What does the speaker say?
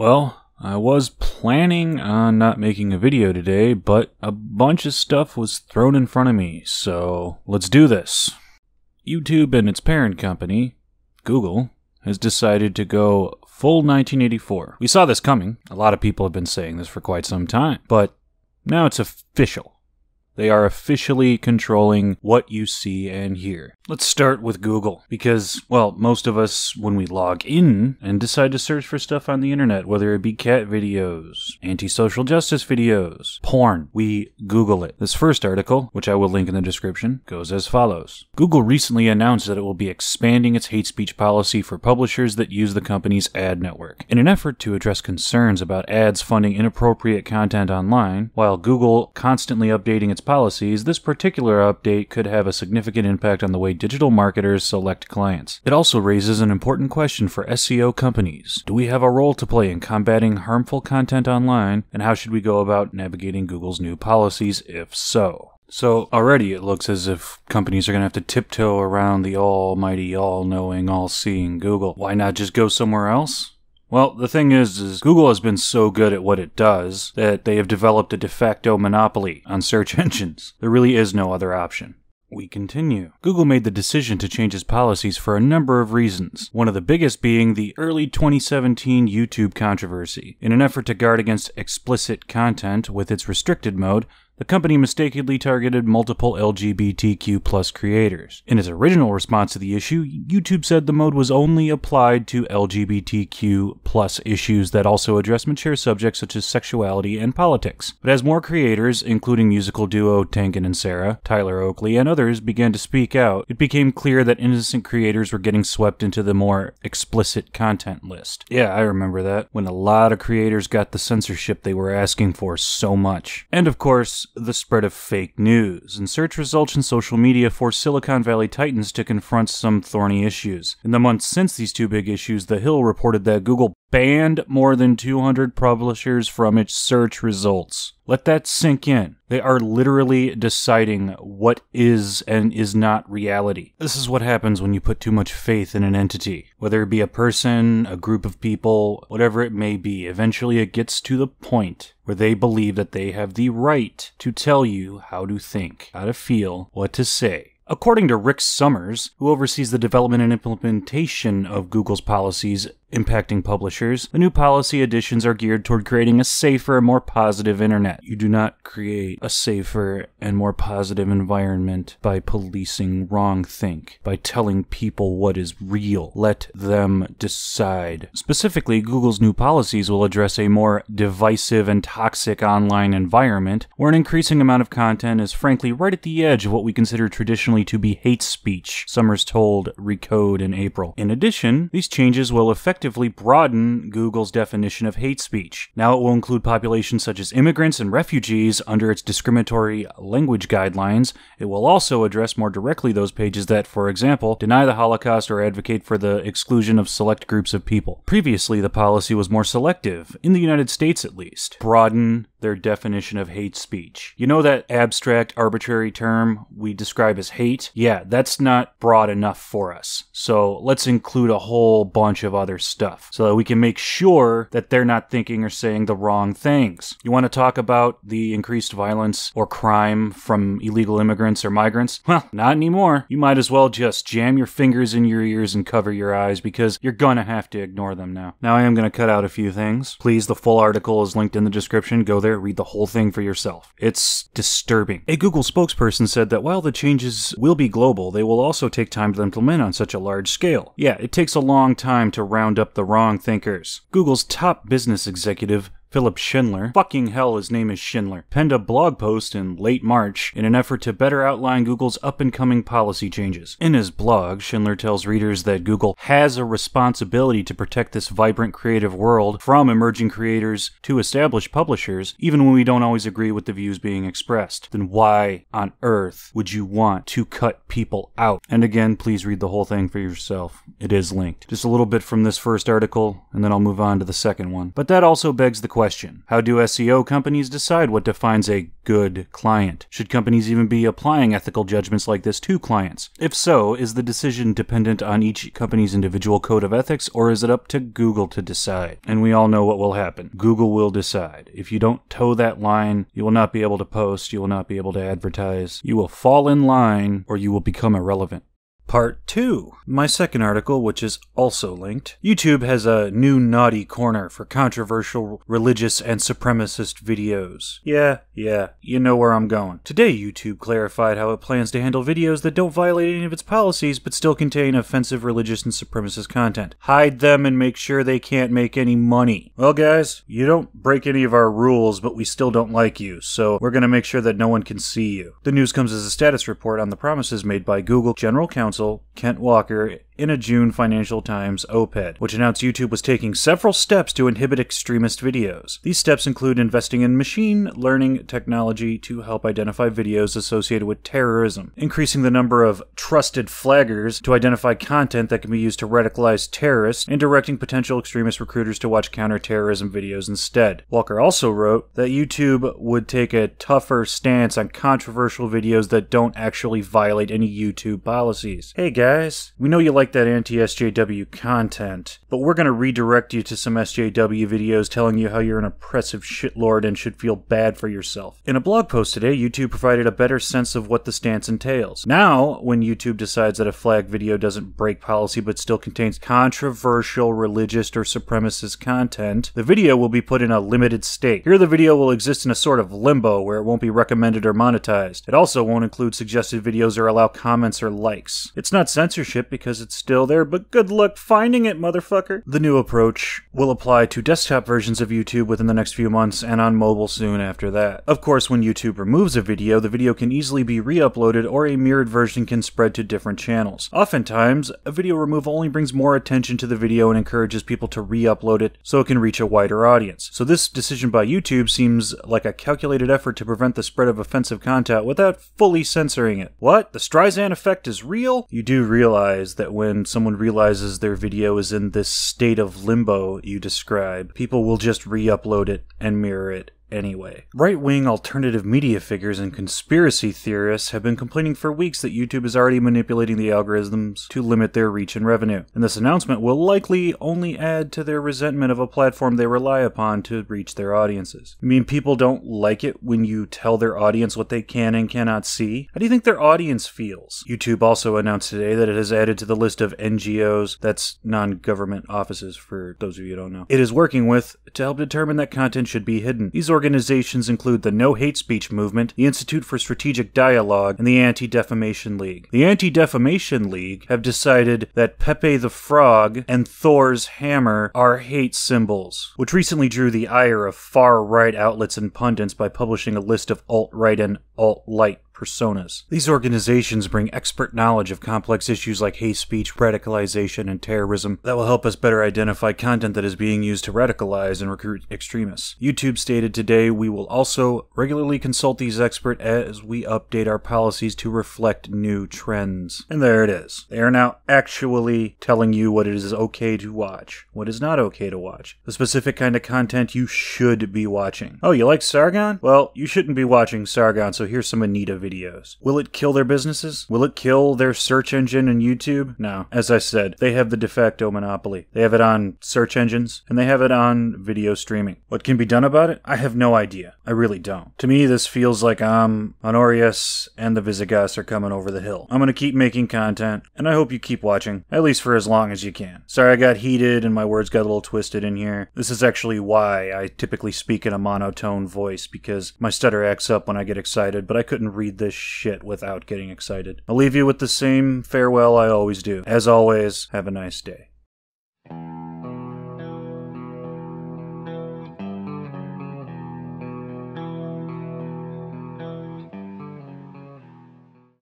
Well, I was planning on not making a video today, but a bunch of stuff was thrown in front of me, so let's do this. YouTube and its parent company, Google, has decided to go full 1984. We saw this coming. A lot of people have been saying this for quite some time, but now it's official. They are officially controlling what you see and hear. Let's start with Google, because, well, most of us, when we log in and decide to search for stuff on the internet, whether it be cat videos, anti-social justice videos, porn, we Google it. This first article, which I will link in the description, goes as follows. Google recently announced that it will be expanding its hate speech policy for publishers that use the company's ad network. In an effort to address concerns about ads funding inappropriate content online, while Google constantly updating its policies, this particular update could have a significant impact on the way digital marketers select clients. It also raises an important question for SEO companies. Do we have a role to play in combating harmful content online, and how should we go about navigating Google's new policies if so? So already it looks as if companies are going to have to tiptoe around the almighty, all-knowing, all-seeing Google. Why not just go somewhere else? Well, the thing is Google has been so good at what it does that they have developed a de facto monopoly on search engines. There really is no other option. We continue. Google made the decision to change its policies for a number of reasons, one of the biggest being the early 2017 YouTube controversy. In an effort to guard against explicit content with its restricted mode, the company mistakenly targeted multiple LGBTQ+ creators. In its original response to the issue, YouTube said the mode was only applied to LGBTQ+ issues that also address mature subjects such as sexuality and politics. But as more creators, including musical duo Tankin and Sarah, Tyler Oakley, and others began to speak out, it became clear that innocent creators were getting swept into the more explicit content list. Yeah, I remember that, when a lot of creators got the censorship they were asking for so much. And of course, the spread of fake news, and search results in social media forced Silicon Valley titans to confront some thorny issues. In the months since these two big issues, The Hill reported that Google banned more than 200 publishers from its search results. Let that sink in. They are literally deciding what is and is not reality. This is what happens when you put too much faith in an entity. Whether it be a person, a group of people, whatever it may be, eventually it gets to the point where they believe that they have the right to tell you how to think, how to feel, what to say. According to Rick Summers, who oversees the development and implementation of Google's policies impacting publishers, the new policy additions are geared toward creating a safer, more positive internet. You do not create a safer and more positive environment by policing wrongthink, by telling people what is real. Let them decide. Specifically, Google's new policies will address a more divisive and toxic online environment, where an increasing amount of content is frankly right at the edge of what we consider traditionally to be hate speech, Summers told Recode in April. In addition, these changes will effectively broaden Google's definition of hate speech. Now it will include populations such as immigrants and refugees under its discriminatory language guidelines. It will also address more directly those pages that, for example, deny the Holocaust or advocate for the exclusion of select groups of people. Previously, the policy was more selective, in the United States at least. Broaden their definition of hate speech. You know that abstract, arbitrary term we describe as hate? Yeah, that's not broad enough for us. So let's include a whole bunch of other stuff so that we can make sure that they're not thinking or saying the wrong things. You want to talk about the increased violence or crime from illegal immigrants or migrants? Well, not anymore. You might as well just jam your fingers in your ears and cover your eyes, because you're gonna have to ignore them now. Now I am gonna cut out a few things. Please, the full article is linked in the description. Go there, read the whole thing for yourself. It's disturbing. A Google spokesperson said that while the changes will be global, they will also take time to implement on such a large scale. Yeah, it takes a long time to round up the wrong thinkers. Google's top business executive, Philip Schindler, fucking hell his name is Schindler, penned a blog post in late March in an effort to better outline Google's up-and-coming policy changes. In his blog, Schindler tells readers that Google has a responsibility to protect this vibrant creative world from emerging creators to established publishers, even when we don't always agree with the views being expressed. Then why on earth would you want to cut people out? And again, please read the whole thing for yourself. It is linked. Just a little bit from this first article, and then I'll move on to the second one. But that also begs the question, question. How do SEO companies decide what defines a good client? Should companies even be applying ethical judgments like this to clients? If so, is the decision dependent on each company's individual code of ethics, or is it up to Google to decide? And we all know what will happen. Google will decide. If you don't toe that line, you will not be able to post, you will not be able to advertise, you will fall in line, or you will become irrelevant. Part 2. My second article, which is also linked. YouTube has a new naughty corner for controversial, religious, and supremacist videos. Yeah, you know where I'm going. Today, YouTube clarified how it plans to handle videos that don't violate any of its policies but still contain offensive religious and supremacist content. Hide them and make sure they can't make any money. Well, guys, you don't break any of our rules, but we still don't like you, so we're gonna make sure that no one can see you. The news comes as a status report on the promises made by Google General Counsel Kent Walker in a June Financial Times op-ed, which announced YouTube was taking several steps to inhibit extremist videos. These steps include investing in machine learning technology to help identify videos associated with terrorism, increasing the number of trusted flaggers to identify content that can be used to radicalize terrorists, and directing potential extremist recruiters to watch counterterrorism videos instead. Walker also wrote that YouTube would take a tougher stance on controversial videos that don't actually violate any YouTube policies. Hey guys, we know you like that anti-SJW content, but we're going to redirect you to some SJW videos telling you how you're an oppressive shitlord and should feel bad for yourself. In a blog post today, YouTube provided a better sense of what the stance entails. Now, when YouTube decides that a flag video doesn't break policy but still contains controversial religious or supremacist content, the video will be put in a limited state. Here the video will exist in a sort of limbo where it won't be recommended or monetized. It also won't include suggested videos or allow comments or likes. It's not censorship because it's still there, but good luck finding it, motherfucker. The new approach will apply to desktop versions of YouTube within the next few months and on mobile soon after that. Of course, when YouTube removes a video, the video can easily be re-uploaded or a mirrored version can spread to different channels. Oftentimes, a video removal only brings more attention to the video and encourages people to re-upload it so it can reach a wider audience. So this decision by YouTube seems like a calculated effort to prevent the spread of offensive content without fully censoring it. What? The Streisand effect is real? You do realize that when someone realizes their video is in this state of limbo you describe, people will just re-upload it and mirror it anyway. Right-wing alternative media figures and conspiracy theorists have been complaining for weeks that YouTube is already manipulating the algorithms to limit their reach and revenue, and this announcement will likely only add to their resentment of a platform they rely upon to reach their audiences. I mean, people don't like it when you tell their audience what they can and cannot see. How do you think their audience feels? YouTube also announced today that it has added to the list of NGOs, that's non-government offices for those of you who don't know, it is working with to help determine that content should be hidden. These organizations include the No Hate Speech Movement, the Institute for Strategic Dialogue, and the Anti-Defamation League. The Anti-Defamation League have decided that Pepe the Frog and Thor's hammer are hate symbols, which recently drew the ire of far-right outlets and pundits by publishing a list of alt-right and alt-light personas. These organizations bring expert knowledge of complex issues like hate speech, radicalization, and terrorism that will help us better identify content that is being used to radicalize and recruit extremists. YouTube stated today we will also regularly consult these experts as we update our policies to reflect new trends. And there it is. They are now actually telling you what it is okay to watch, what is not okay to watch, the specific kind of content you should be watching. Oh, you like Sargon? Well, you shouldn't be watching Sargon, so here's some Anita videos. Will it kill their businesses? Will it kill their search engine and YouTube? No. As I said, they have the de facto monopoly. They have it on search engines, and they have it on video streaming. What can be done about it? I have no idea. I really don't. To me, this feels like Honorius and the Visigoths are coming over the hill. I'm gonna keep making content, and I hope you keep watching, at least for as long as you can. Sorry I got heated and my words got a little twisted in here. This is actually why I typically speak in a monotone voice, because my stutter acts up when I get excited, but I couldn't read this shit without getting excited. I'll leave you with the same farewell I always do. As always, have a nice day.